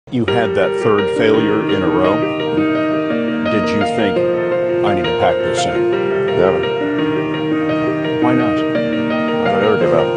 You had that third failure in a row. Did you think, I need to pack this in? Never. Why not? I don't ever give up.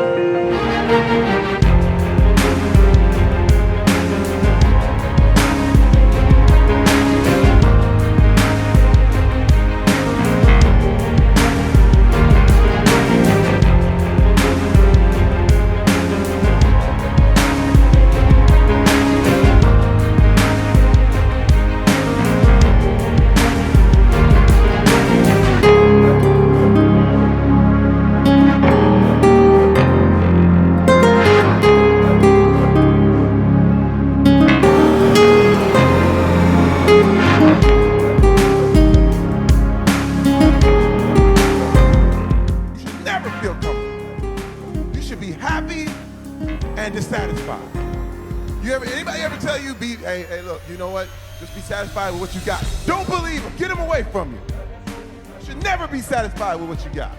Feel comfortable. You should be happy and dissatisfied. Anybody ever tell you, hey, look, you know what? Just be satisfied with what you got. Don't believe them. Get them away from you. You should never be satisfied with what you got.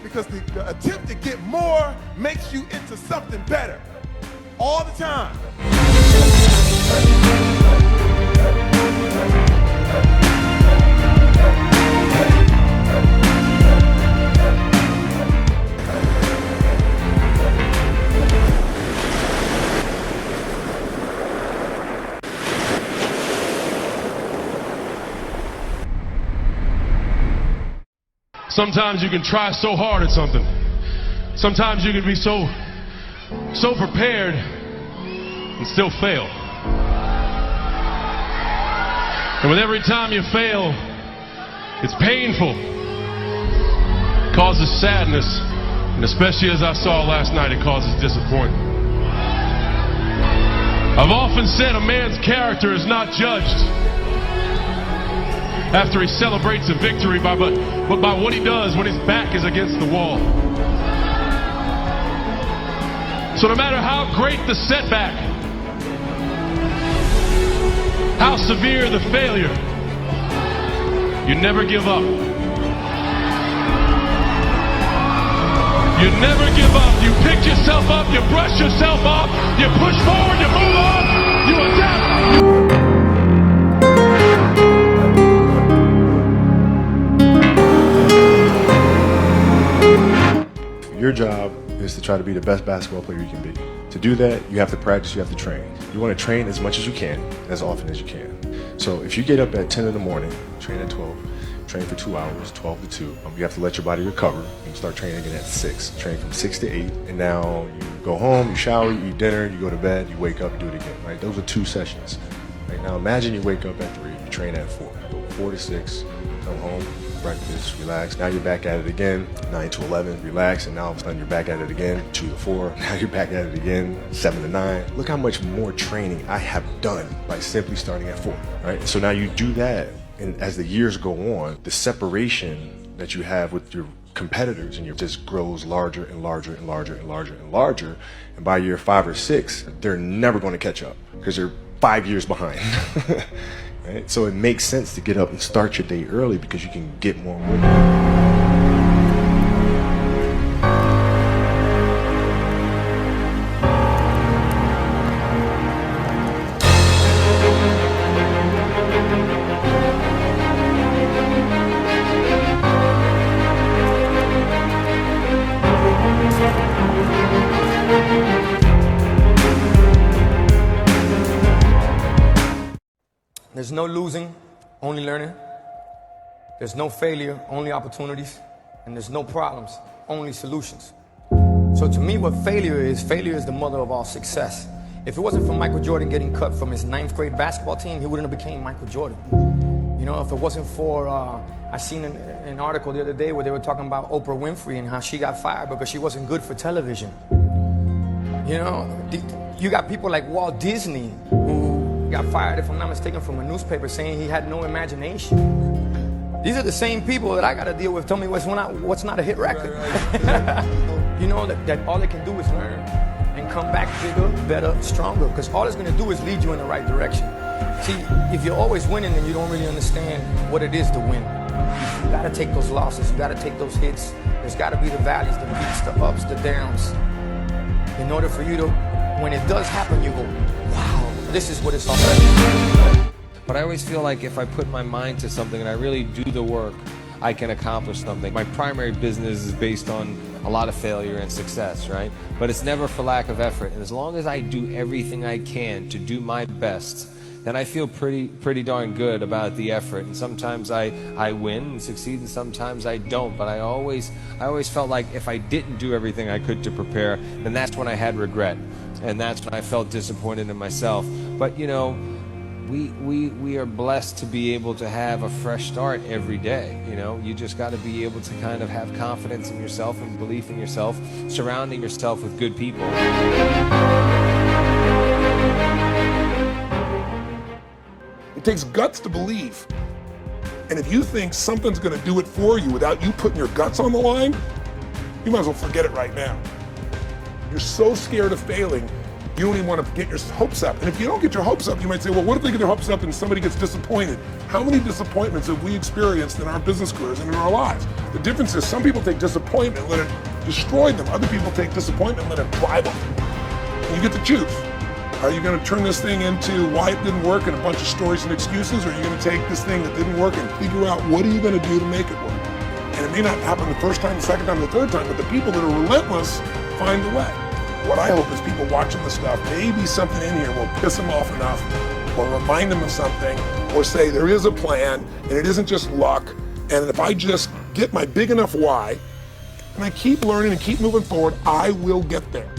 Because the attempt to get more makes you into something better all the time. Sometimes you can try so hard at something. Sometimes you can be so prepared and still fail. And with every time you fail, it's painful. It causes sadness. And especially as I saw last night, it causes disappointment. I've often said a man's character is not judged after he celebrates a victory, but by what he does when his back is against the wall. So no matter how great the setback, how severe the failure, you never give up. You never give up. You pick yourself up, you brush yourself off, you push forward, you move on, you adapt. Your job is to try to be the best basketball player you can be. To do that, you have to practice, you have to train. You want to train as much as you can, as often as you can. So if you get up at 10 in the morning, train at 12, train for 2 hours, 12 to 2, you have to let your body recover and start training again at 6. Train from 6 to 8, and now you go home, you shower, you eat dinner, you go to bed, you wake up, you do it again, right? Those are 2 sessions. Right now, imagine you wake up at 3, you train at 4, go 4 to 6, come home, breakfast, relax. Now you're back at it again, 9 to 11, relax, and now all of a sudden you're back at it again, 2 to 4, now you're back at it again, 7 to 9. Look how much more training I have done by simply starting at 4, right? So now you do that, and as the years go on, the separation that you have with your competitors and just grows larger and larger and larger and larger and larger, and by year 5 or 6, they're never going to catch up because they're 5 years behind. Right? So it makes sense to get up and start your day early because you can get more movement. There's no losing, only learning. There's no failure, only opportunities. And there's no problems, only solutions. So to me, what failure is the mother of all success. If it wasn't for Michael Jordan getting cut from his 9th grade basketball team, he wouldn't have became Michael Jordan. You know, if it wasn't for, I seen an article the other day where they were talking about Oprah Winfrey and how she got fired because she wasn't good for television. You know, you got people like Walt Disney who got fired, if I'm not mistaken, from a newspaper saying he had no imagination. These are the same people that I got to deal with. Tell me what's not a hit record. You know, that all they can do is learn and come back bigger, better, stronger, because all it's going to do is lead you in the right direction. See, if you're always winning, then you don't really understand what it is to win. You got to take those losses. You got to take those hits. There's got to be the valleys, the peaks, the ups, the downs. In order for you to, when it does happen, you go, wow. this is what it's all about. But I always feel like if I put my mind to something and I really do the work, I can accomplish something. My primary business is based on a lot of failure and success, right? But it's never for lack of effort. And as long as I do everything I can to do my best, then I feel pretty darn good about the effort. And sometimes I win and succeed, and sometimes I don't. But I always felt like if I didn't do everything I could to prepare, then that's when I had regret. And that's when I felt disappointed in myself. But you know, we are blessed to be able to have a fresh start every day. You know, you just got to be able to kind of have confidence in yourself and belief in yourself, surrounding yourself with good people. It takes guts to believe. And if you think something's gonna do it for you without you putting your guts on the line, you might as well forget it right now. You're so scared of failing, you don't even want to get your hopes up. And if you don't get your hopes up, you might say, well, what if they get their hopes up and somebody gets disappointed? How many disappointments have we experienced in our business careers and in our lives? The difference is some people take disappointment and let it destroy them. Other people take disappointment and let it drive them. And you get to choose. Are you going to turn this thing into why it didn't work and a bunch of stories and excuses, or are you going to take this thing that didn't work and figure out what are you going to do to make it work? And it may not happen the first time, the second time, the third time, but the people that are relentless find a way. What I hope is people watching the stuff, maybe something in here will piss them off enough or remind them of something or say there is a plan and it isn't just luck, and if I just get my big enough why and I keep learning and keep moving forward, I will get there.